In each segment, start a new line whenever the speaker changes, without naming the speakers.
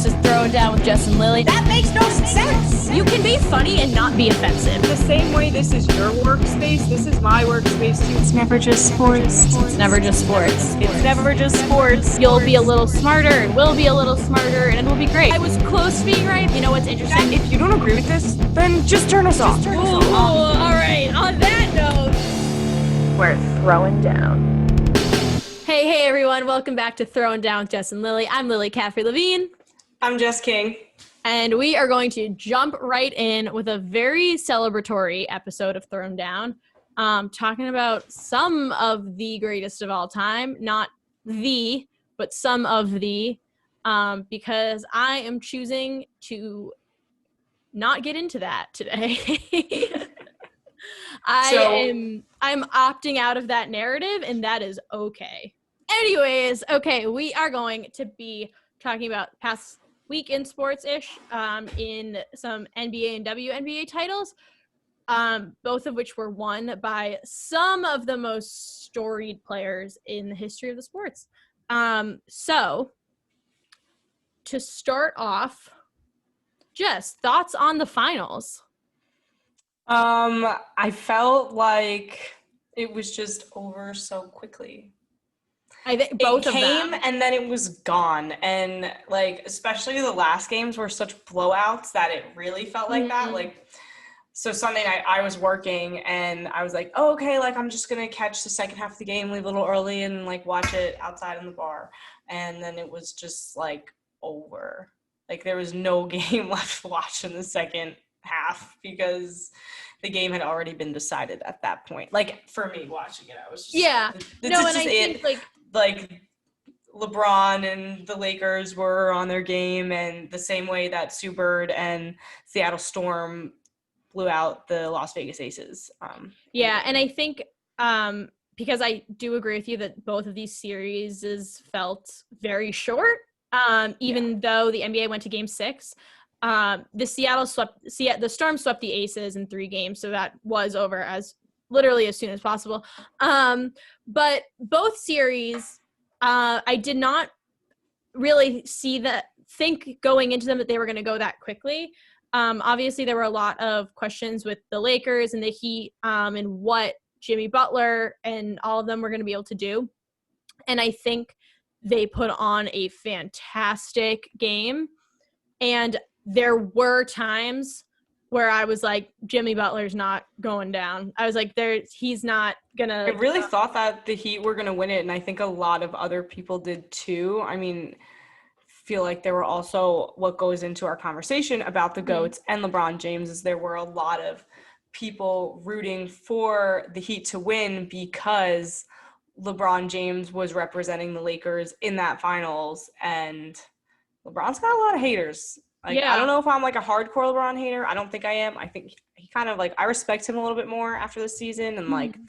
This is Throwin Down with Jess and Lily.
That makes no sense.
You can be funny and not be offensive.
The same way this is your workspace, this is my workspace too.
It's never just sports.
It's never just sports.
It's never just sports.
You'll be a little smarter, and we'll be a little smarter, and it'll be great. I was close to being right. You know what's interesting?
If you don't agree with this, then just turn us off.
Ooh, all right. On that note,
We're throwing down.
Hey everyone. Welcome back to Throwin Down with Jess and Lily. I'm Lily Caffrey-Levine.
I'm Jess King.
And we are going to jump right in with a very celebratory episode of Thrown Down, talking about some of the greatest of all time, not the, but some of the, because I am choosing to not get into that today. I'm opting out of that narrative, and that is okay. Anyways, okay, we are going to be talking about past week in sports-ish, in some NBA and WNBA titles, both of which were won by some of the most storied players in the history of the sports. So, to start off, Jess, thoughts on the finals?
I felt like it was just over so quickly.
I think both
it
of
came
them.
And then it was gone, and like especially the last games were such blowouts that it really felt like that. Like, so Sunday night I was working and I was like, oh, okay, like I'm just gonna catch the second half of the game, leave a little early, and like watch it outside in the bar. And then it was just like over. Like there was no game left to watch in the second half because the game had already been decided at that point. Like for me watching it, I was just
And I think
like LeBron and the Lakers were on their game, and the same way that Bird and Seattle Storm blew out the Las Vegas Aces.
And I think because I do agree with you that both of these series felt very short, even though the NBA went to Game 6. The Storm swept the Aces in 3 games, so that was over as soon as possible. But both series, I did not really think going into them that they were going to go that quickly. Obviously, there were a lot of questions with the Lakers and the Heat, and what Jimmy Butler and all of them were going to be able to do. And I think they put on a fantastic game. And there were times where I was like, Jimmy Butler's not going down. I was like, he's not going to.
I really thought that the Heat were going to win it, and I think a lot of other people did too. I mean, feel like there were also what goes into our conversation about the GOATs and LeBron James is there were a lot of people rooting for the Heat to win because LeBron James was representing the Lakers in that finals, and LeBron's got a lot of haters. Like, I don't know if I'm like a hardcore LeBron hater. I don't think I am. I think he kind of like, I respect him a little bit more after the season, and like, I'm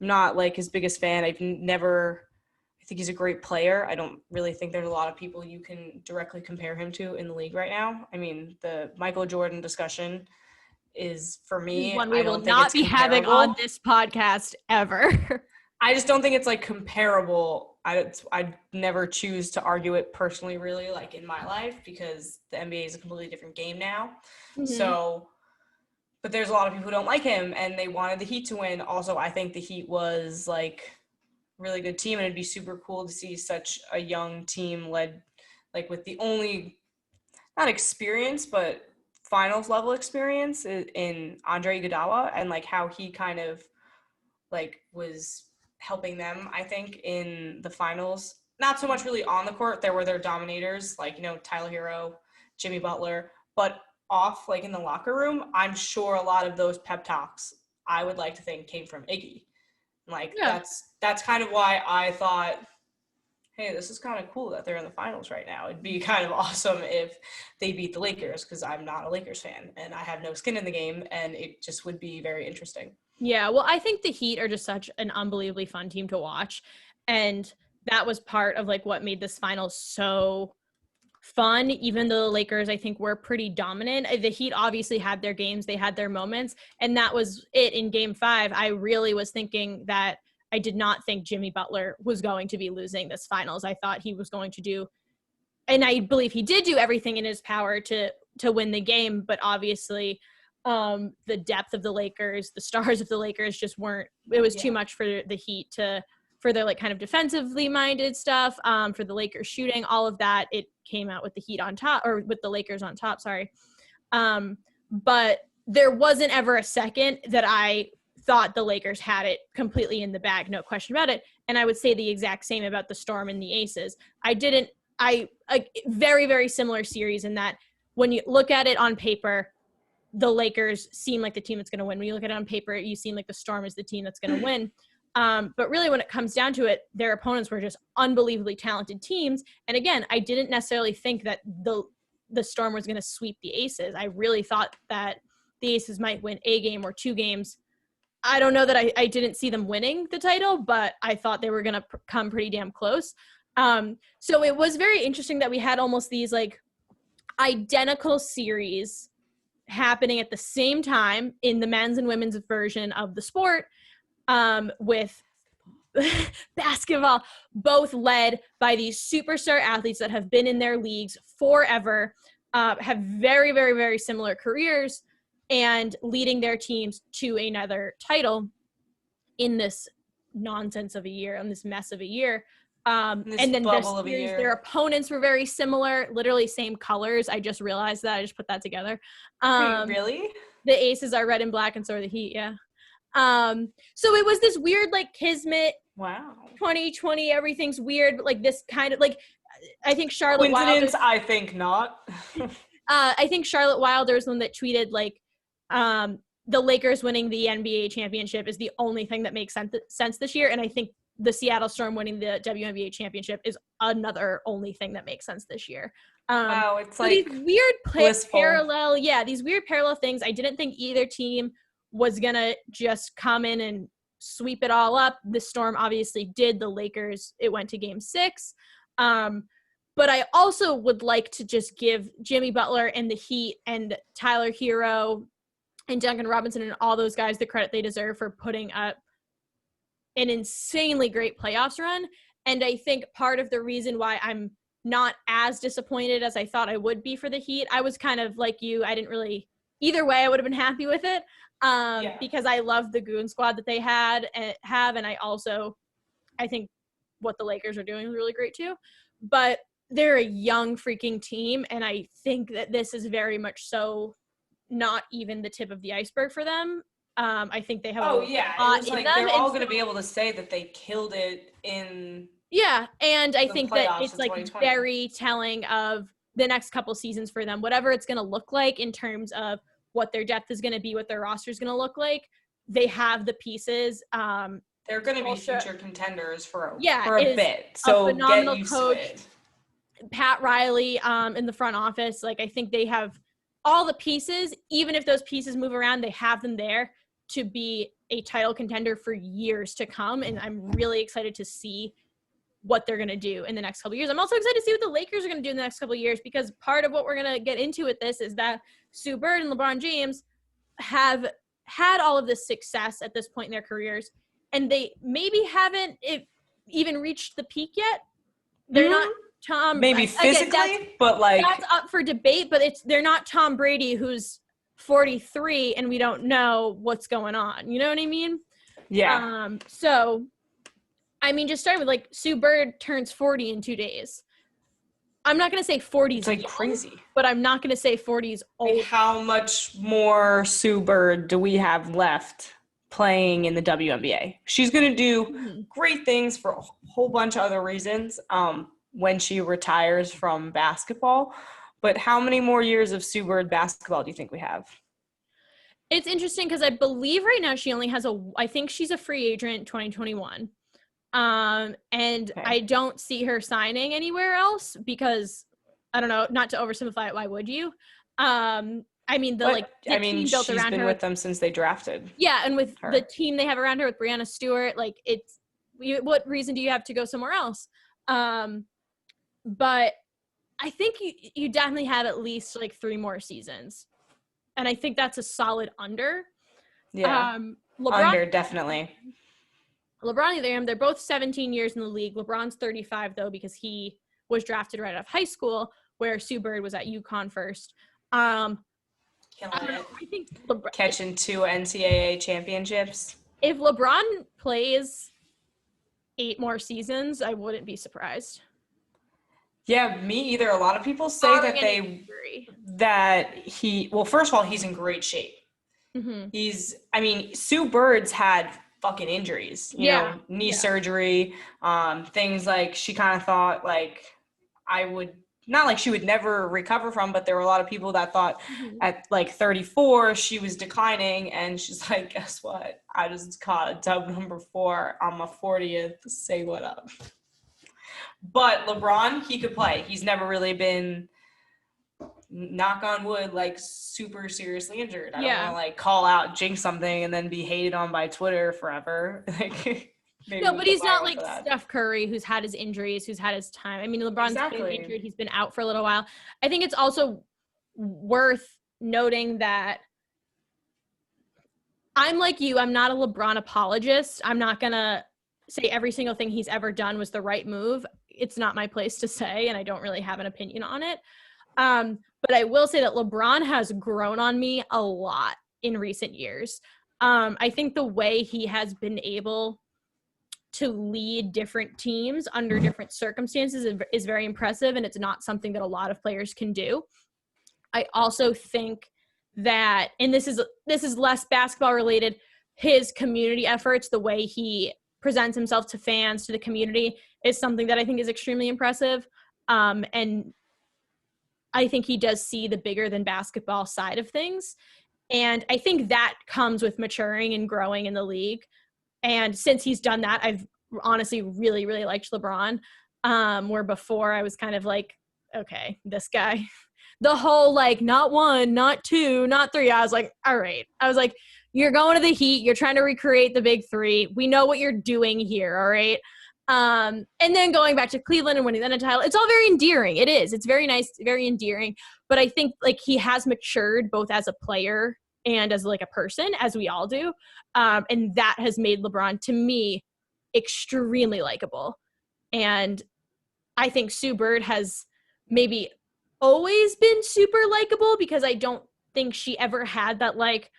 not like his biggest fan. I think he's a great player. I don't really think there's a lot of people you can directly compare him to in the league right now. I mean, the Michael Jordan discussion is, for me,
one we will not be having on this podcast ever.
I just don't think it's like comparable. I'd never choose to argue it personally, really, like in my life, because the NBA is a completely different game now. So, but there's a lot of people who don't like him, and they wanted the Heat to win. Also, I think the Heat was like a really good team, and it'd be super cool to see such a young team led, like with the only, not experience, but finals level experience in Andre Iguodala, and like how he kind of like was helping them, I think, in the finals. Not so much really on the court. There were their dominators, like, Tyler Hero, Jimmy Butler, but off, like in the locker room, I'm sure a lot of those pep talks, I would like to think, came from Iggy. Like, that's kind of why I thought, hey, this is kind of cool that they're in the finals right now. It'd be kind of awesome if they beat the Lakers, because I'm not a Lakers fan, and I have no skin in the game, and it just would be very interesting.
Yeah, well, I think the Heat are just such an unbelievably fun team to watch, and that was part of like what made this final so fun, even though the Lakers, I think, were pretty dominant. The Heat obviously had their games, they had their moments, and that was it in Game 5. I really was thinking that I did not think Jimmy Butler was going to be losing this finals. I thought he was going to do and I believe he did do everything in his power to win the game, but obviously the depth of the Lakers, the stars of the Lakers just weren't, it was too much for the Heat for their like kind of defensively minded stuff, for the Lakers shooting, all of that, it came out with the Heat on top, or with the Lakers on top, sorry. But there wasn't ever a second that I thought the Lakers had it completely in the bag, no question about it. And I would say the exact same about the Storm and the Aces. A very, very similar series in that when you look at it on paper, the Lakers seem like the team that's going to win. When you look at it on paper, you seem like the Storm is the team that's going to win. But really, when it comes down to it, their opponents were just unbelievably talented teams. And again, I didn't necessarily think that the Storm was going to sweep the Aces. I really thought that the Aces might win a game or two games. I don't know that I didn't see them winning the title, but I thought they were going to come pretty damn close. So it was very interesting that we had almost these like identical series happening at the same time in the men's and women's version of the sport, with basketball, both led by these superstar athletes that have been in their leagues forever, have very, very, very similar careers, and leading their teams to another title in this nonsense of a year, on this mess of a year. And then their opponents were very similar, literally same colors. I just realized that. I just put that together.
Wait, really?
The Aces are red and black, and so are the Heat, yeah. So it was this weird, like, kismet.
Wow.
2020, everything's weird, but like this kind of like, I think Charlotte
Coincidence?
Wilder,
I think not.
I think Charlotte Wilder is the one that tweeted like, the Lakers winning the NBA championship is the only thing that makes sense this year, and I think the Seattle Storm winning the WNBA championship is another only thing that makes sense this year.
Wow, it's
so
like
these weird
blissful.
these weird parallel things. I didn't think either team was gonna just come in and sweep it all up. The Storm obviously did. The Lakers, it went to game 6. But I also would like to just give Jimmy Butler and the Heat and Tyler Hero and Duncan Robinson and all those guys the credit they deserve for putting up an insanely great playoffs run. And I think part of the reason why I'm not as disappointed as I thought I would be for the Heat, I was kind of like you, I didn't really, either way I would have been happy with it, because I love the goon squad that they have, and I think what the Lakers are doing is really great too. But they're a young freaking team, and I think that this is very much so not even the tip of the iceberg for them. I think they have a lot in them.
They're all going to be able to say that they killed it in.
Yeah, and I think that it's like very telling of the next couple seasons for them, whatever it's going to look like in terms of what their depth is going to be, what their roster is going to look like. They have the pieces.
They're going to be future contenders for a bit. So
a phenomenal
get used
coach,
to it.
Pat Riley, in the front office. Like, I think they have all the pieces. Even if those pieces move around, they have them there to be a title contender for years to come. And I'm really excited to see what they're going to do in the next couple of years. I'm also excited to see what the Lakers are going to do in the next couple of years, because part of what we're going to get into with this is that Sue Bird and LeBron James have had all of this success at this point in their careers, and they maybe haven't even reached the peak yet. They're not Tom.
Maybe physically, but like
that's up for debate. But they're not Tom Brady, who's 43 and we don't know what's going on. You know what I mean?
Yeah.
So, I mean, just starting with like Sue Bird turns 40 in 2 days. I'm not going to say 40's
it's like
young,
crazy,
but I'm not going to say 40's old.
How much more Sue Bird do we have left playing in the WNBA? She's going to do great things for a whole bunch of other reasons when she retires from basketball. But how many more years of Sue Bird basketball do you think we have?
It's interesting because I believe right now she only has I think she's a free agent 2021. And okay. I don't see her signing anywhere else because, I don't know, not to oversimplify it, why would you? I mean, team built around her.
She's been with them since they drafted.
Yeah, and with the team they have around her with Brianna Stewart, like what reason do you have to go somewhere else? But I think you definitely have at least like 3 more seasons. And I think that's a solid under.
Yeah, under, definitely.
LeBron, they're both 17 years in the league. LeBron's 35, though, because he was drafted right out of high school, where Sue Bird was at UConn first. I don't know. I think
Catching 2 NCAA championships.
if LeBron plays 8 more seasons, I wouldn't be surprised.
Yeah, me either. A lot of people say well, first of all, he's in great shape.
Mm-hmm.
Sue Bird's had fucking injuries, you know, knee surgery, things like she kind of thought like not like she would never recover from, but there were a lot of people that thought at like 34 she was declining, and she's like, guess what? I just caught a dub number 4 on my 40th. Say what up. But LeBron, he could play. He's never really been, knock on wood, like super seriously injured. I don't want to like call out, jinx something, and then be hated on by Twitter forever. Like,
no, but he's not like Steph Curry, who's had his injuries, who's had his time. I mean, LeBron's been injured. He's been out for a little while. I think it's also worth noting that I'm like you. I'm not a LeBron apologist. I'm not going to say every single thing he's ever done was the right move. It's not my place to say, and I don't really have an opinion on it. But I will say that LeBron has grown on me a lot in recent years. I think the way he has been able to lead different teams under different circumstances is very impressive, and it's not something that a lot of players can do. I also think that, and this is less basketball related, his community efforts, the way he presents himself to fans, to the community, is something that I think is extremely impressive. And I think he does see the bigger than basketball side of things. And I think that comes with maturing and growing in the league. And since he's done that, I've honestly really, really liked LeBron. Where before I was kind of like, okay, this guy, the whole like not 1, not 2, not 3. I was like, all right. I was like, you're going to the Heat. You're trying to recreate the big 3. We know what you're doing here. All right. And then going back to Cleveland and winning the title, it's all very endearing. It is. It's very nice, very endearing. But I think like he has matured both as a player and as like a person, as we all do. And that has made LeBron, to me, extremely likable. And I think Sue Bird has maybe always been super likable, because I don't think she ever had that like,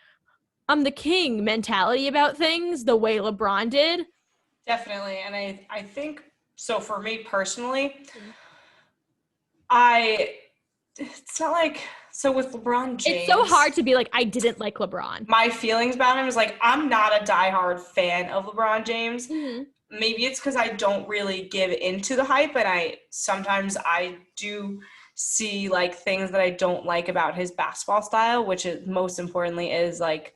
I'm the king mentality about things the way LeBron did.
Definitely. And I think, so for me personally, it's not like, so with LeBron James,
it's so hard to be like, I didn't like LeBron.
My feelings about him is like, I'm not a diehard fan of LeBron James.
Mm-hmm.
Maybe it's because I don't really give into the hype, and sometimes I do see like things that I don't like about his basketball style, which is most importantly is like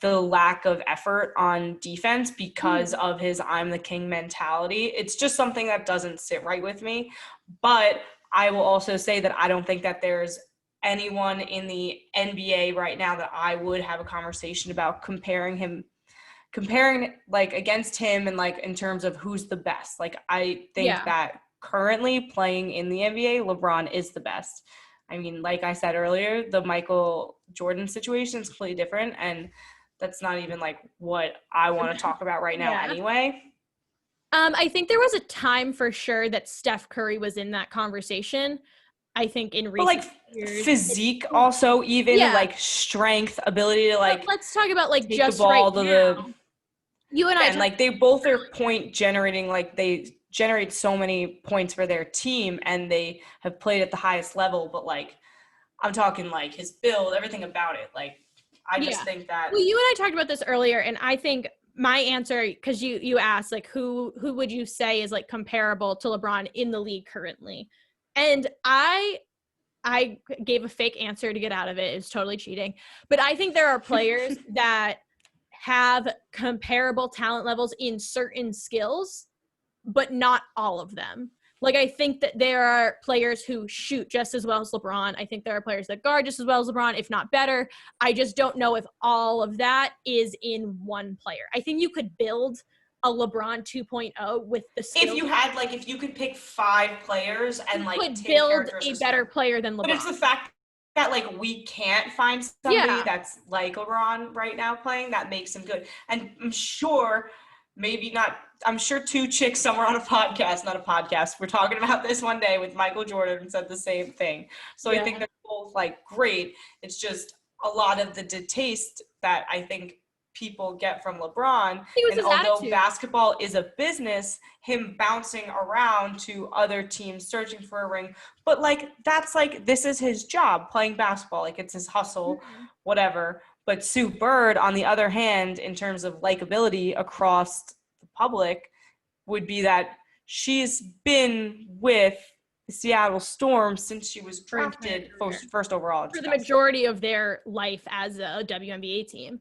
the lack of effort on defense because of his I'm the king mentality. It's just something that doesn't sit right with me. But I will also say that I don't think that there's anyone in the NBA right now that I would have a conversation about comparing like against him, and like in terms of who's the best. Like I think that currently playing in the NBA, LeBron is the best. I mean, like I said earlier, the Michael Jordan situation is completely different, and that's not even like what I want to talk about right now anyway.
I think there was a time for sure that Steph Curry was in that conversation. I think in recent years,
physique also, even like strength, ability to like.
But let's talk about like
take
just
the ball
right
to
now. You and I,
and like they both are point generating. Like they generate so many points for their team, and they have played at the highest level. But like, I'm talking like his build, everything about it. Like, I just think that.
Well, you and I talked about this earlier, and I think my answer, because you asked like who would you say is like comparable to LeBron in the league currently, and I gave a fake answer to get out of it. It's totally cheating, but I think there are players that have comparable talent levels in certain skills, but not all of them. Like, I think that there are players who shoot just as well as LeBron. I think there are players that guard just as well as LeBron, if not better. I just don't know if all of that is in one player. I think you could build a LeBron 2.0 with the skills.
If you had, like, if you could pick 5 players and, like,
could build a better player than LeBron.
But it's the fact that, like, we can't find somebody that's like LeBron right now playing that makes him good. And I'm sure maybe not, I'm sure two chicks somewhere on a podcast, not a podcast, we're talking about this one day with Michael Jordan and said the same thing. So I think they're both like great. It's just a lot of the distaste that I think people get from LeBron. And although basketball is a business, him bouncing around to other teams searching for a ring, but like that's like, this is his job, playing basketball, like it's his hustle, whatever. But Sue Bird, on the other hand, in terms of likability across the public, would be that she's been with the Seattle Storm since she was drafted first overall.
For the majority of their life as a WNBA team.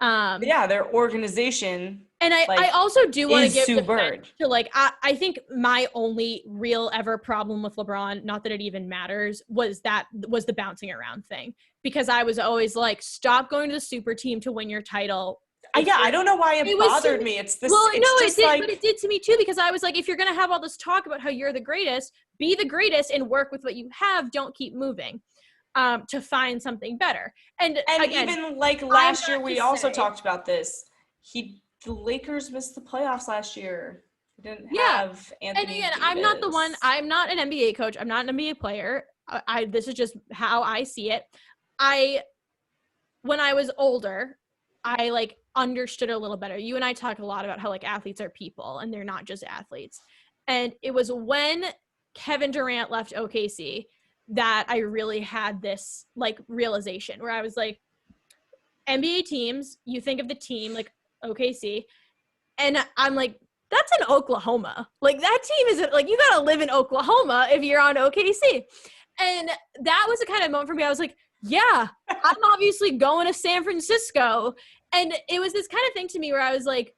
Their organization.
And I also do want to give
Sue Bird
to like, I think my only real ever problem with LeBron, not that it even matters, was the bouncing around thing. Because I was always like, stop going to the super team to win your title.
I don't know why it bothered me. It's this.
Well,
it's
no,
just
it did,
like,
but it did to me too, because I was like, if you're gonna have all this talk about how you're the greatest, be the greatest and work with what you have. Don't keep moving to find something better. And again,
even like last year, we also talked about this. The Lakers missed the playoffs last year. They didn't have Anthony. And again,
I'm not an NBA coach. I'm not an NBA player. This is just how I see it. When I was older, I like understood it a little better. You and I talk a lot about how like athletes are people and they're not just athletes. And it was when Kevin Durant left OKC that I really had this like realization where I was like, NBA teams, you think of the team like OKC, and I'm like, that's in Oklahoma. Like that team isn't like, you gotta live in Oklahoma if you're on OKC. And that was the kind of moment for me. I was like, yeah, I'm obviously going to San Francisco. And it was this kind of thing to me where I was like,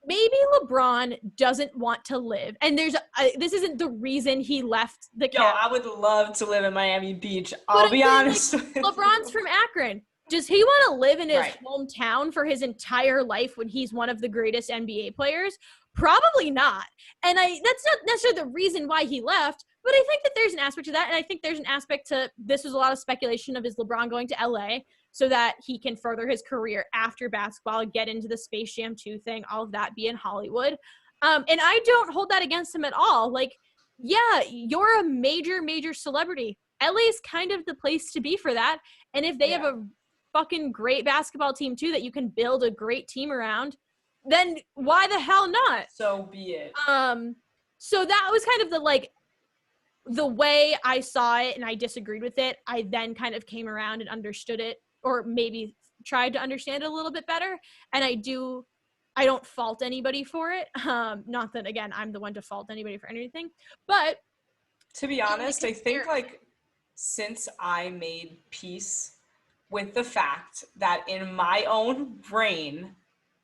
maybe LeBron doesn't want to live. And this isn't the reason he left the Cavs.
I would love to live in Miami Beach. I'll be honest.
Like, LeBron's from Akron. Does he want to live in his hometown for his entire life when he's one of the greatest NBA players? Probably not. And that's not necessarily the reason why he left, but I think that there's an aspect to that. And I think there's an aspect to, this was a lot of speculation of is LeBron going to LA so that he can further his career after basketball, get into the Space Jam 2 thing, all of that, be in Hollywood. And I don't hold that against him at all. Like, yeah, you're a major, major celebrity. LA is kind of the place to be for that. And if they have a fucking great basketball team too that you can build a great team around, then why the hell not?
So be it.
So that was kind of the way I saw it, and I disagreed with it. I then kind of came around and understood it, or maybe tried to understand it a little bit better. And I don't fault anybody for it. Not that, again, I'm the one to fault anybody for anything, but
to be honest, I think like since I made peace with the fact that in my own brain,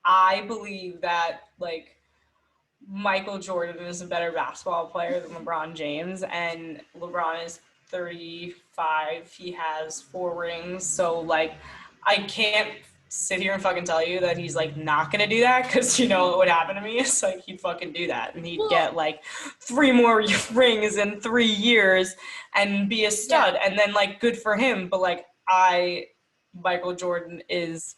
I believe that like Michael Jordan is a better basketball player than LeBron James, and LeBron is 35. He has 4 rings. So like, I can't sit here and fucking tell you that he's like not gonna do that, because you know what would happen to me is like he'd fucking do that and he'd get like 3 more rings in 3 years and be a stud, and then like good for him. But like Michael Jordan is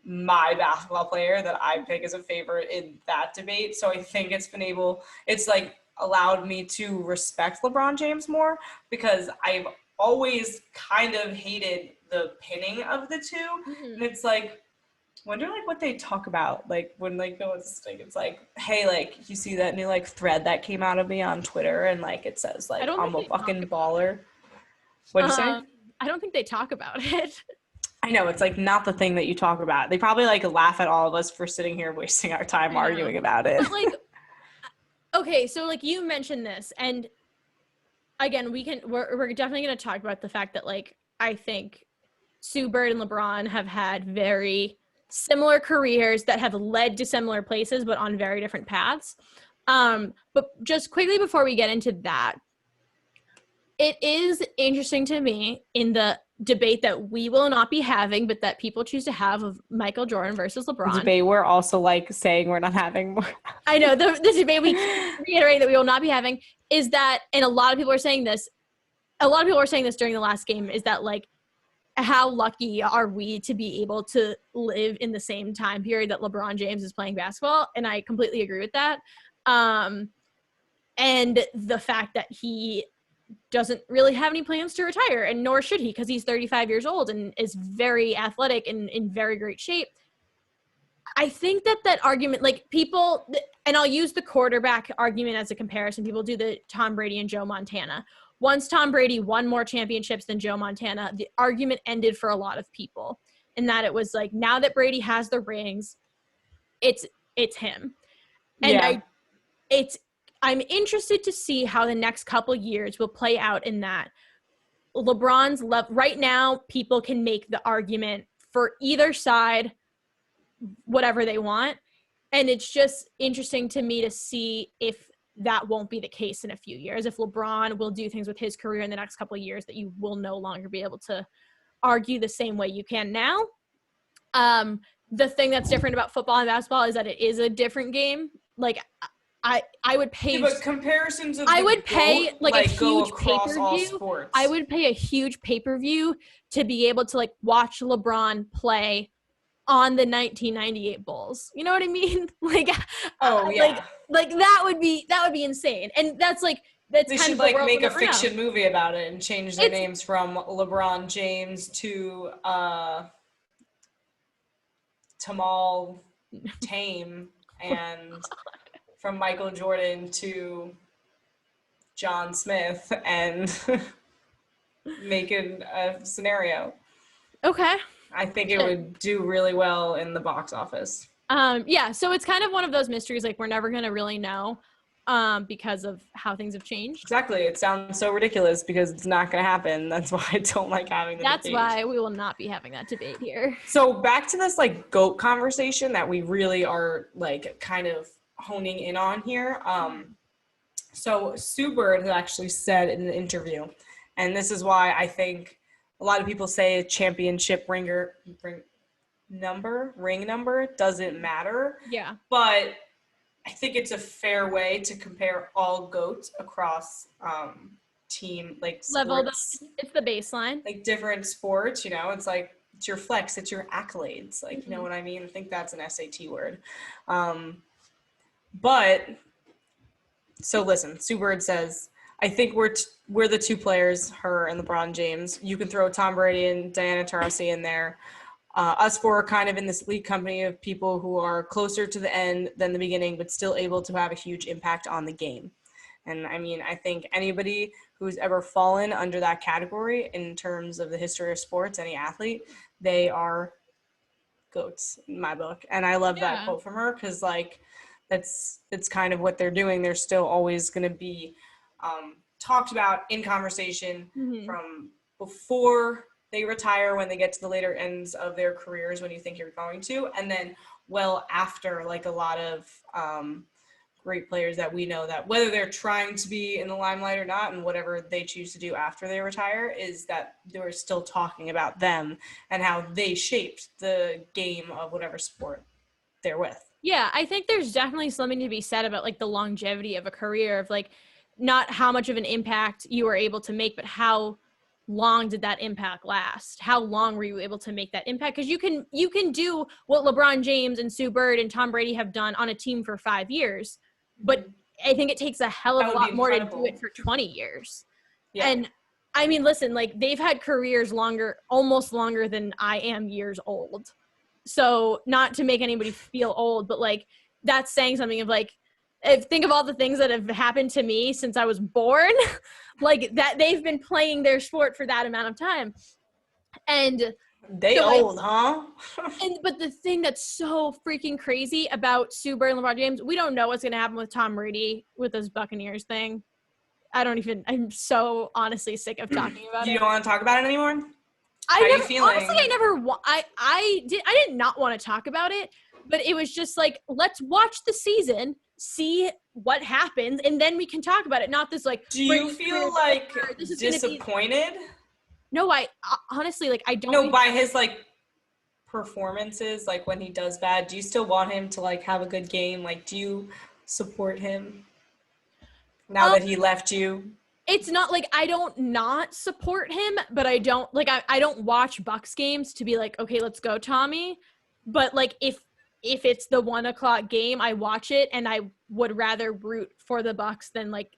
my basketball player that I pick as a favorite in that debate. So I think it's like allowed me to respect LeBron James more, because I've always kind of hated the pinning of the two. Mm-hmm. And it's like, wonder like what they talk about, like when like no one's like, it's like, hey, like you see that new like thread that came out of me on Twitter, and like it says like I'm a fucking baller. What'd you say?
I don't think they talk about it.
I know, it's like not the thing that you talk about. They probably like laugh at all of us for sitting here wasting our time arguing about it.
But, like, okay, so like you mentioned this, and again, we're definitely going to talk about the fact that like I think Sue Bird and LeBron have had very similar careers that have led to similar places, but on very different paths. But just quickly before we get into that, it is interesting to me in the debate that we will not be having, but that people choose to have, of Michael Jordan versus LeBron.
The debate we're also like saying we're not having more.
I know the debate we reiterate that we will not be having is that, and a lot of people are saying this during the last game, is that like how lucky are we to be able to live in the same time period that LeBron James is playing basketball? And I completely agree with that. And the fact that he doesn't really have any plans to retire, and nor should he, because he's 35 years old and is very athletic and in very great shape. I think that argument, like people, and I'll use the quarterback argument as a comparison. People do the Tom Brady and Joe Montana. Once Tom Brady won more championships than Joe Montana, the argument ended for a lot of people. And that it was like, now that Brady has the rings, it's him. And I'm interested to see how the next couple years will play out in that. LeBron's right now, people can make the argument for either side, whatever they want. And it's just interesting to me to see if that won't be the case in a few years, if LeBron will do things with his career in the next couple of years that you will no longer be able to argue the same way you can now. The thing that's different about football and basketball is that it is a different game. Like I would pay.
Yeah, but comparisons of
I would pay like a
go
huge
across all
pay-per-view.
sports.
I would pay a huge pay-per-view to be able to like watch LeBron play on the 1998 Bulls. You know what I mean? Like, like that would be insane. And that's like that's
they
kind
should
of the
like
world
make
we'll
a
never know.
fiction movie about it and change their names from LeBron James to Tamal Tame and from Michael Jordan to John Smith and make a scenario.
Okay.
I think it would do really well in the box office.
Yeah, so it's kind of one of those mysteries like we're never going to really know because of how things have changed.
Exactly. It sounds so ridiculous because it's not going to happen. That's why I don't like having the
That's
debate.
why we will not be having that debate here.
So back to this like GOAT conversation that we really are like kind of honing in on here. So Sue Bird has actually said in an interview, and this is why I think a lot of people say championship ring number doesn't matter.
Yeah.
But I think it's a fair way to compare all GOATs across team like
Level,
sports.
it's the baseline.
Like different sports, you know, it's like it's your flex, it's your accolades. Like, you know what I mean? I think that's an SAT word. But so listen, Sue Bird says, I think we're the two players, her and LeBron James. You can throw Tom Brady and Diana Taurasi in there. Us four are kind of in this elite company of people who are closer to the end than the beginning, but still able to have a huge impact on the game. And I mean, I think anybody who's ever fallen under that category in terms of the history of sports, any athlete, they are GOATs in my book. And I love that quote from her because like that's kind of what they're doing. They're still always going to be talked about in conversation from before they retire, when they get to the later ends of their careers, when you think you're going to, and then well after, like a lot of great players that we know that whether they're trying to be in the limelight or not, and whatever they choose to do after they retire, is that they're still talking about them and how they shaped the game of whatever sport they're with.
Yeah, I think there's definitely something to be said about like the longevity of a career, of like not how much of an impact you were able to make, but how long did that impact last? How long were you able to make that impact? Because you can do what LeBron James and Sue Bird and Tom Brady have done on a team for 5 years, but I think it takes a hell of a lot more to do it for 20 years. Yeah. And I mean, listen, like they've had careers almost longer than I am years old. So not to make anybody feel old, but like that's saying something of like, think of all the things that have happened to me since I was born, like that they've been playing their sport for that amount of time. And
they so old, huh?
But the thing that's so freaking crazy about Sue Bird and LeBron James, we don't know what's going to happen with Tom Brady with this Buccaneers thing. I'm so honestly sick of talking about it.
You don't want to talk about it anymore?
How are you feeling? Honestly, I did not want to talk about it, but it was just like, let's watch the season, see what happens, and then we can talk about it. Not this like.
Do you feel like disappointed?
No, I honestly like I don't.
No, by his like performances, like when he does bad, do you still want him to like have a good game? Like, do you support him now that he left you?
it's not like I don't not support him, but I don't like I don't watch Bucks games to be like, okay, let's go, Tommy. But like if it's the 1:00 game, I watch it, and I would rather root for the Bucks than like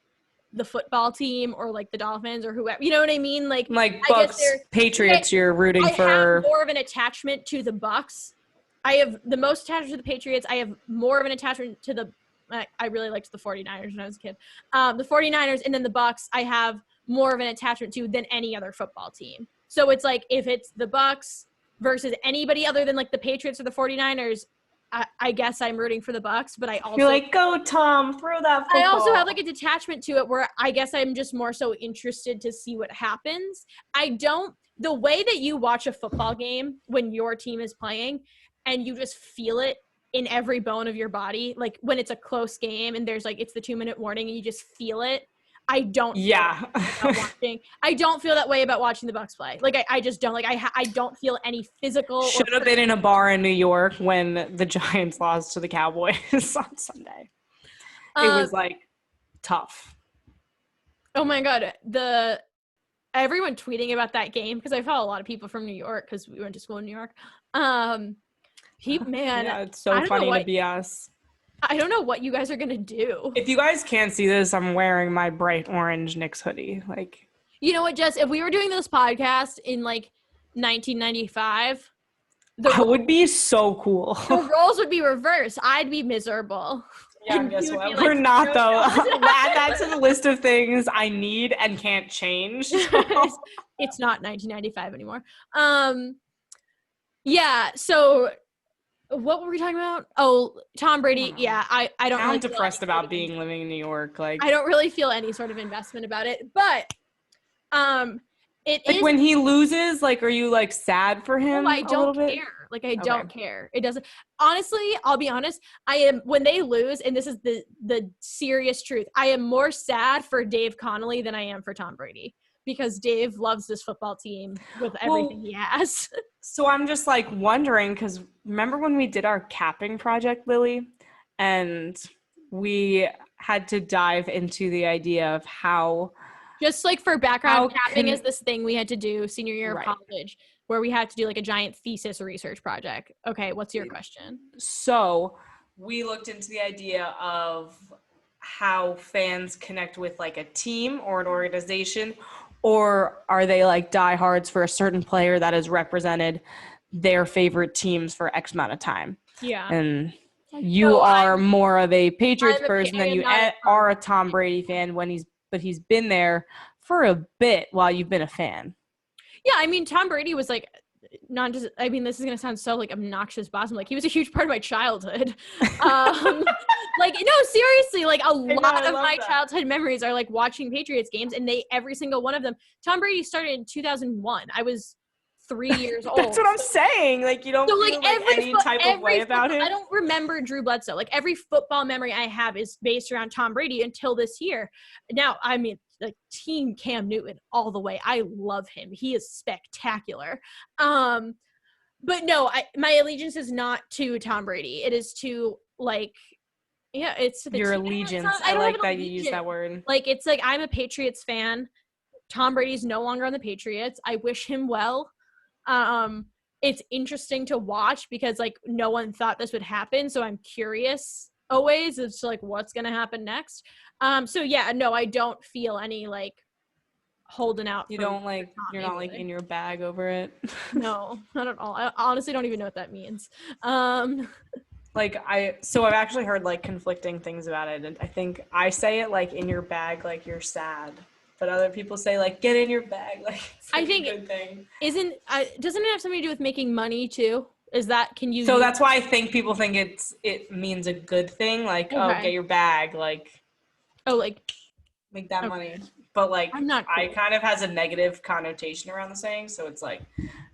the football team or like the Dolphins or whoever. You know what I mean? Like
Bucks, Patriots, you're rooting for.
I have more of an attachment to the Bucks. I have the most attachment to the Patriots. I have more of an attachment to the I really liked the 49ers when I was a kid. The 49ers, and then the Bucks I have more of an attachment to than any other football team. So it's like if it's the Bucks versus anybody other than like the Patriots or the 49ers, I guess I'm rooting for the Bucks, but I also
You're like, go Tom, throw that football.
I also have like a detachment to it where I guess I'm just more so interested to see what happens. The way that you watch a football game when your team is playing and you just feel it in every bone of your body, like when it's a close game and there's like it's the 2-minute warning and you just feel it. I don't I don't feel that way about watching the Bucks play. Like I just don't. Like I don't feel any physical.
Should have been in a bar in New York when the Giants lost to the Cowboys on Sunday. It was like tough.
Oh my God. Everyone tweeting about that game, because I follow a lot of people from New York because we went to school in New York. Yeah,
it's so funny to be us.
I don't know what you guys are gonna do.
If you guys can't see this, I'm wearing my bright orange Knicks hoodie. Like,
you know what, Jess? If we were doing this podcast in like 1995,
that would be so cool.
The roles would be reversed. I'd be miserable.
Yeah, and guess what? We're not though. Add that to the list of things I need and can't change.
It's not 1995 anymore. Yeah. So. What were we talking about? Oh, Tom Brady. Yeah, I don't.
I'm
really
depressed about living in New York. Like,
I don't really feel any sort of investment about it. But, it
like
is
when he loses. Like, are you like sad for him?
Oh, I don't care. Like, I don't care. It doesn't. Honestly, I'll be honest. I am when they lose, and this is the serious truth. I am more sad for Dave Connolly than I am for Tom Brady. Because Dave loves this football team with everything he has.
So I'm just like wondering, because remember when we did our capping project, Lily, and we had to dive into the idea of how.
Just like for background, capping is this thing we had to do senior year of college where we had to do like a giant thesis or research project. Okay, what's your question?
So we looked into the idea of how fans connect with like a team or an organization. Or are they like diehards for a certain player that has represented their favorite teams for X amount of time?
Yeah.
And you are more of a Patriots person than you are a Tom Brady fan but he's been there for a bit while you've been a fan.
Yeah, I mean, Tom Brady was like not just, I mean, this is going to sound so like obnoxious, Boston. Like he was a huge part of my childhood. Like, no, seriously, like a lot of my childhood memories are like watching Patriots games, and every single one of them. Tom Brady started in 2001. I was 3 years old.
That's what I'm saying. Like, you don't feel like any type of way about him.
I don't remember Drew Bledsoe. Like every football memory I have is based around Tom Brady until this year. Now, I mean, like Team Cam Newton all the way. I love him. He is spectacular. But no, my allegiance is not to Tom Brady. It is to like, yeah, it's to the
your
team.
allegiance. I like that you use that word.
Like it's like I'm a Patriots fan. Tom Brady's no longer on the Patriots. I wish him well. It's interesting to watch because like no one thought this would happen. So I'm curious always. It's like what's gonna happen next. So yeah, no, I don't feel any like holding out.
You don't like you're not like in your bag over it.
No, not at all. I honestly don't even know what that means.
Like so I've actually heard like conflicting things about it, and I think I say it like in your bag, like you're sad, but other people say like get in your bag, like it's like
I think
a good thing.
Doesn't it have something to do with making money too? Is that
So that's why I think people think it means a good thing, like okay. Oh, get your bag, like make that money. But like
I'm not cool.
I kind of has a negative connotation around the saying, so it's like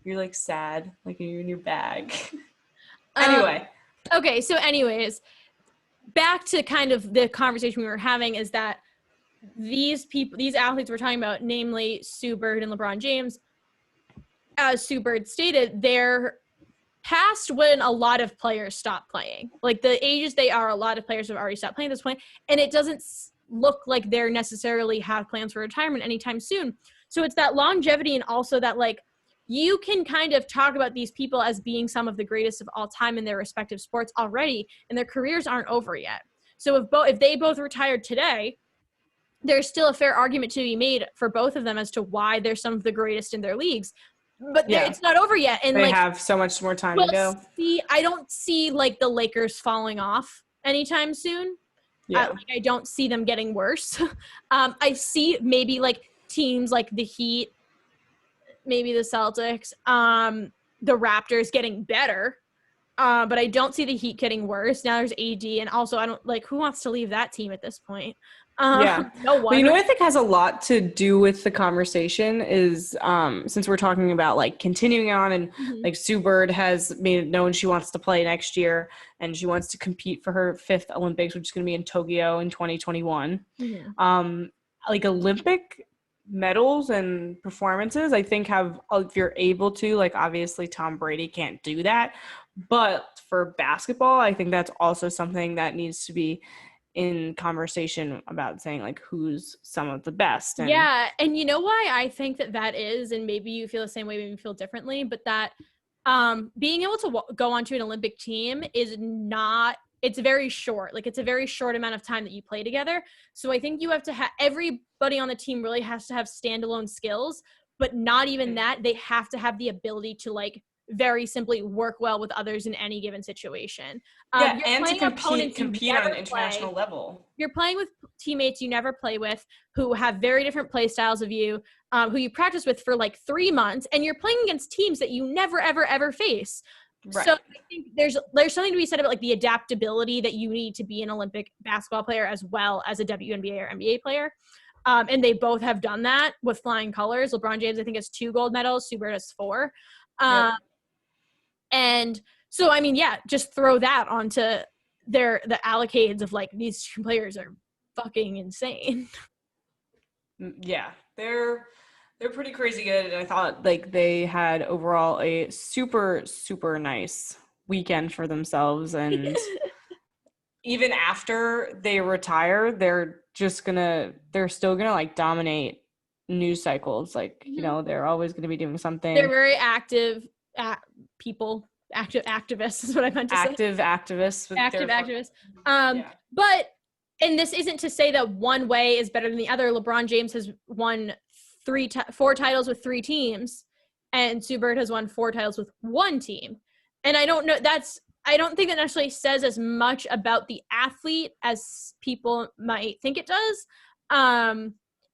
you're like sad, like you're in your bag. Anyway.
Okay, so anyways, back to kind of the conversation we were having is that these athletes we're talking about, namely Sue Bird and LeBron James, as Sue Bird stated, they're past when a lot of players stop playing. Like the ages they are, a lot of players have already stopped playing at this point, and it doesn't look like they're necessarily have plans for retirement anytime soon. So it's that longevity, and also that like you can kind of talk about these people as being some of the greatest of all time in their respective sports already, and their careers aren't over yet. So if they both retired today, there's still a fair argument to be made for both of them as to why they're some of the greatest in their leagues. But it's not over yet. And
they have so much more time to go.
I don't see like the Lakers falling off anytime soon.
Yeah.
I don't see them getting worse. I see maybe like teams like the Heat, maybe the Celtics, the Raptors getting better. But I don't see the Heat getting worse. Now there's AD, and also I don't like, who wants to leave that team at this point? No one.
Well, you know what I think has a lot to do with the conversation is since we're talking about like continuing on, and like Sue Bird has made it known she wants to play next year, and she wants to compete for her 5th Olympics, which is going to be in Tokyo in 2021. Like Olympic medals and performances, I think if you're able to, like obviously Tom Brady can't do that, but for basketball, I think that's also something that needs to be in conversation about saying like who's some of the best. And
and you know why I think that is, and maybe you feel the same way, maybe you feel differently, but that being able to go onto an Olympic team is not, it's very short. Like it's a very short amount of time that you play together. So I think you have to have, everybody on the team really has to have standalone skills, but not even that. They have to have the ability to like very simply work well with others in any given situation.
And to compete on an international level.
You're playing with teammates you never play with, who have very different play styles of you, who you practice with for like 3 months, and you're playing against teams that you never, ever, ever face. Right. So I think there's something to be said about like the adaptability that you need to be an Olympic basketball player as well as a WNBA or NBA player. And they both have done that with flying colors. LeBron James, I think, has 2 gold medals. Sue Bird has 4. And so, I mean, just throw that onto the allocates of like, these 2 players are fucking insane.
Yeah, they're pretty crazy good. And I thought like they had overall a super, super nice weekend for themselves. And even after they retire, they're still gonna like dominate news cycles. Like, you know, they're always gonna be doing something.
They're very active activists is what I meant to say. Active activists. But, and this isn't to say that one way is better than the other. LeBron James has won 4 titles with 3 teams, and Sue Bird has won 4 titles with 1 team. And I don't know, I don't think that necessarily says as much about the athlete as people might think it does.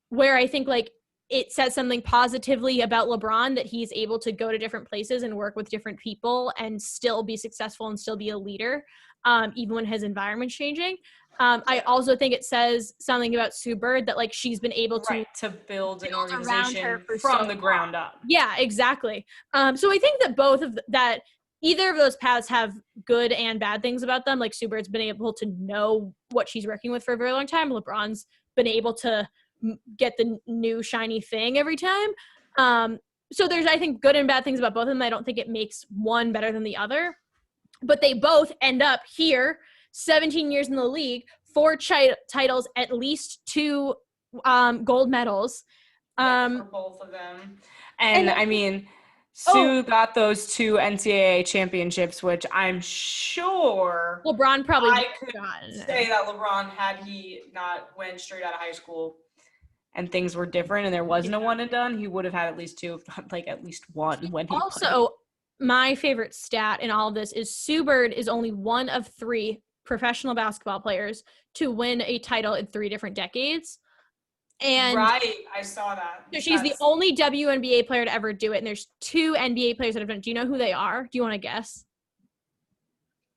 Where I think like it says something positively about LeBron that he's able to go to different places and work with different people and still be successful and still be a leader, even when his environment's changing. I also think it says something about Sue Bird that like she's been able to
build an organization from the ground up.
Yeah, exactly. So I think that either of those paths have good and bad things about them. Like Sue Bird's been able to know what she's working with for a very long time. LeBron's been able to get the new shiny thing every time. So there's, I think, good and bad things about both of them. I don't think it makes one better than the other, but they both end up here, 17 years in the league, 4 titles, at least 2 gold medals.
For both of them. And I mean, Sue got those 2 NCAA championships, which I'm sure
LeBron probably
I could say that LeBron, had he not went straight out of high school and things were different and there wasn't a one and done, he would have had at least 2, like at least 1 when he
also
played.
My favorite stat in all of this is Sue Bird is only one of 3 professional basketball players to win a title in 3 different decades. And
right, I saw that.
So she's the only WNBA player to ever do it, and there's 2 NBA players that have done it. Do you know who they are? Do you want to guess?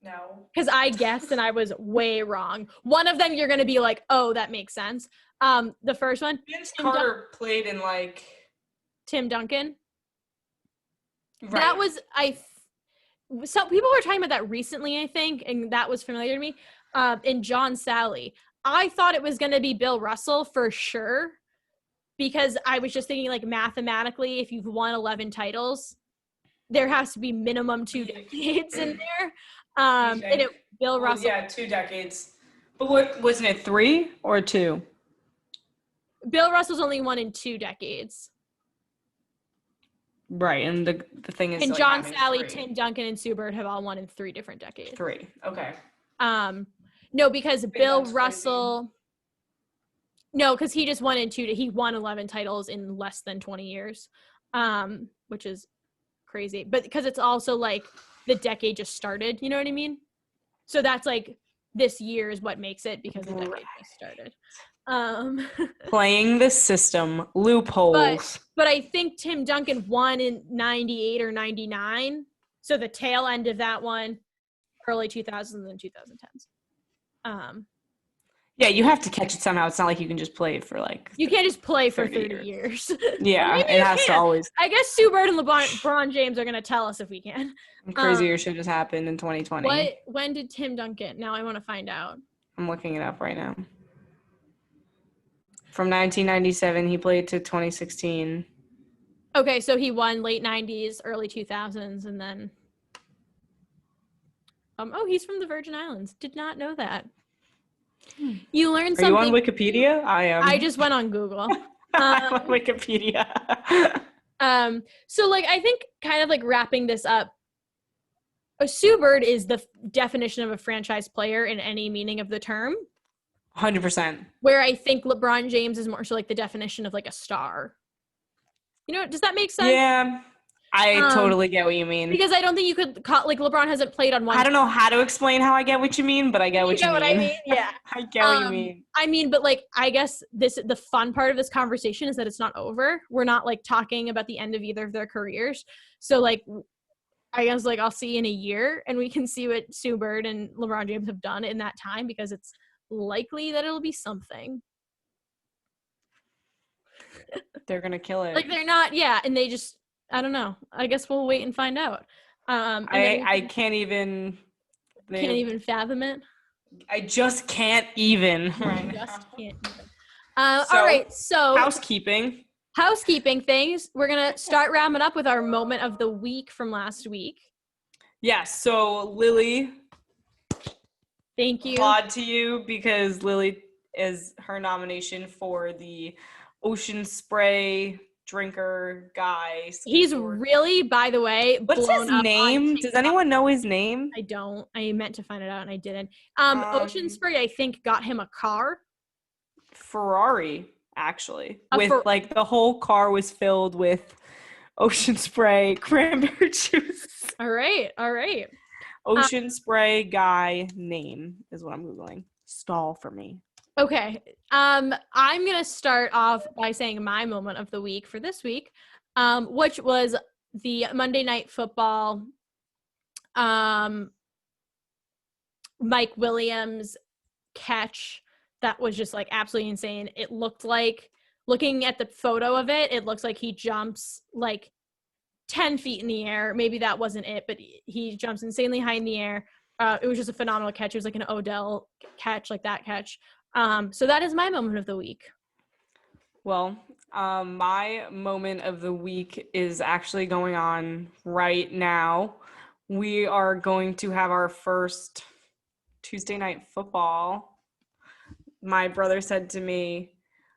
No.
Because I guessed and I was way wrong. One of them you're going to be like, oh, that makes sense. The first one.
Vince Carter played in like.
Tim Duncan.
Right.
That was, some people were talking about that recently, I think, and that was familiar to me. In John Sally. I thought it was going to be Bill Russell for sure, because I was just thinking like mathematically, if you've won 11 titles, there has to be minimum 2 decades in there.
Bill
Russell.
Yeah, 2 decades. But what wasn't it, 3 or 2?
Bill Russell's only won in 2 decades.
Right, and the thing is,
And
like,
John
having
Sally,
3.
Tim Duncan, and Sue Bird have all won in 3 different decades.
3. Okay.
No, because Bill
that's
Russell. No, because he just won in 2. He won 11 titles in less than 20 years, which is crazy. But because it's also like the decade just started, you know what I mean? So that's like this year is what makes it because the decade just started.
Playing the system, loopholes.
But I think Tim Duncan won in 98 or 99. So the tail end of that one, early 2000s and 2010s.
Yeah, you have to catch it somehow. It's not like you can just play it for like.
You can't just play for 30
years.
years.
Yeah, it has to always.
I guess Sue Bird and LeBron James are going to tell us if we can.
Crazier shit has happened in 2020.
When did Tim Duncan? Now I want to find out.
I'm looking it up right now. From 1997, he played to 2016.
Okay, so he won late 90s, early 2000s, and then. Oh, he's from the Virgin Islands. Did not know that. You learned something.
Are you on Wikipedia? I am.
I just went on Google.
I'm on Wikipedia.
So, like, I think kind of like wrapping this up, Sue Bird is the definition of a franchise player in any meaning of the term.
100%.
Where I think LeBron James is more so like the definition of like a star. You know, does that make sense?
Yeah. I totally get what you mean.
Because I don't think you could call, like, LeBron hasn't played on one.
I don't know how to explain how I get what you mean, but I get what you mean.
What I mean? Yeah.
I get what you mean.
I mean, but like, I guess the fun part of this conversation is that it's not over. We're not like talking about the end of either of their careers. So like, I guess like I'll see you in a year and we can see what Sue Bird and LeBron James have done in that time because it's likely that it'll be something.
They're going to kill it.
Like they're not, yeah. And they just, I don't know. I guess we'll wait and find out.
I can't even.
Can't even fathom it.
I just can't even.
Right now. Just can't even. All right. So housekeeping things. We're gonna start wrapping up with our moment of the week from last week.
Yes. So Lily.
Thank you.
Applaud to you because Lily is her nomination for the Ocean Spray drinker guy.
He's really, by the way,
what's his name? Does anyone know his name?
I don't. I meant to find it out and I didn't. Ocean Spray, I think, got him a car.
Ferrari, actually. Like the whole car was filled with Ocean Spray cranberry juice.
All right.
Ocean Spray guy name is what I'm Googling. Stall for me.
Okay. I'm going to start off by saying my moment of the week for this week, which was the Monday Night Football Mike Williams catch that was just like absolutely insane. It looked like, looking at the photo of it, it looks like he jumps like 10 feet in the air. Maybe that wasn't it, but he jumps insanely high in the air. It was just a phenomenal catch. It was like an Odell catch, like that catch. So that is my moment of the week.
Well, my moment of the week is actually going on right now. We are going to have our first Tuesday night football. My brother said to me,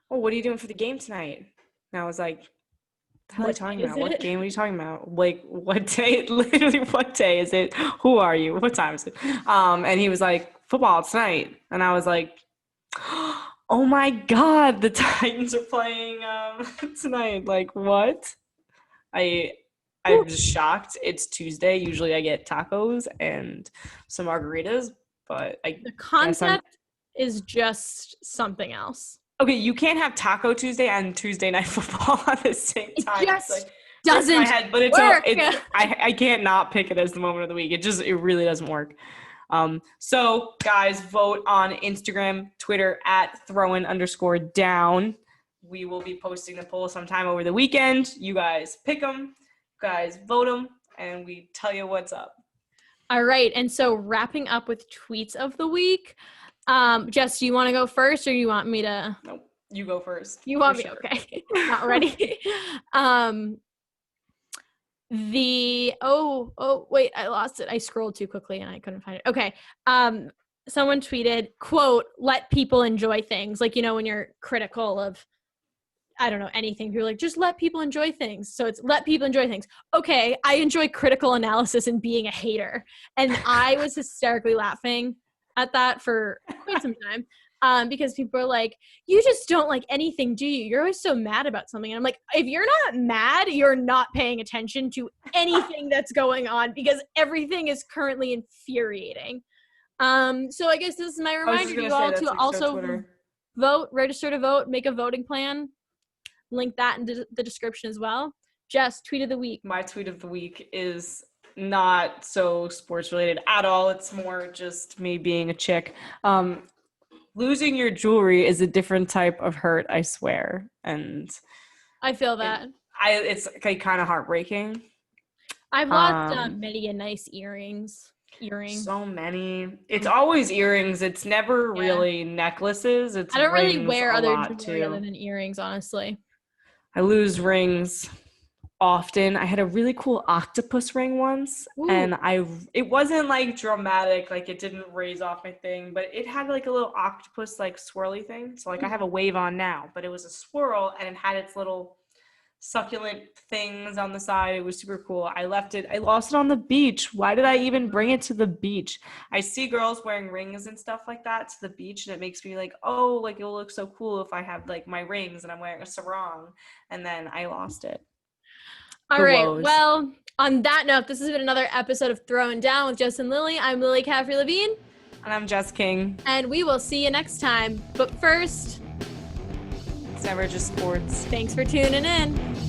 "Oh, what are you doing for the game tonight?" And I was like, "What are you talking about? What game are you talking about? Like, what day? Literally, what day is it? Who are you? What time is it?" And he was like, "Football tonight." And I was like, "Oh my God, the Titans are playing tonight." Like, what? I'm just shocked. It's Tuesday. Usually I get tacos and some margaritas, but the
concept is just something else.
Okay, you can't have Taco Tuesday and Tuesday Night Football at the same time.
It just doesn't work.
I can't not pick it as the moment of the week. It really doesn't work. So guys, vote on Instagram, Twitter at @Throwin_Down. We will be posting the poll sometime over the weekend. You guys pick them, guys vote them, and we tell you what's up.
All right, and so wrapping up with tweets of the week. Jess, do you want to go first, or you want me to?
Nope, you go first.
You want me? Sure. Okay, not ready. Wait, I lost it. I scrolled too quickly and I couldn't find it. Okay. Someone tweeted, quote, "Let people enjoy things." Like, you know, when you're critical of I don't know, anything. You're like, just let people enjoy things. So it's let people enjoy things. Okay, I enjoy critical analysis and being a hater. And I was hysterically laughing at that for quite some time. Because people are like, you just don't like anything, do you? You're always so mad about something. And I'm like, if you're not mad, you're not paying attention to anything that's going on, because everything is currently infuriating. So I guess this is my reminder to you all to also vote, register to vote, make a voting plan. Link that in the description as well. Jess, tweet of the week.
My tweet of the week is not so sports related at all. It's more just me being a chick. Losing your jewelry is a different type of hurt, I swear. And
I feel that.
It's like kind of heartbreaking.
I've lost many nice earrings.
So many. It's always earrings. It's never really necklaces. It's
I don't really wear other jewelry
too.
other than earrings, honestly.
I lose rings often. I had a really cool octopus ring once. Ooh. And it wasn't like dramatic, like it didn't raise off my thing, but it had like a little octopus like swirly thing. So like I have a wave on now, but it was a swirl and it had its little succulent things on the side. It was super cool. I lost it on the beach. Why did I even bring it to the beach? I see girls wearing rings and stuff like that to the beach, and it makes me like, oh, like it'll look so cool if I have like my rings and I'm wearing a sarong. And then I lost it.
All right. Well, on that note, this has been another episode of Throwin Down with Jess and Lily. I'm Lily Caffrey-Levine.
And I'm Jess King.
And we will see you next time. But first,
it's never just sports.
Thanks for tuning in.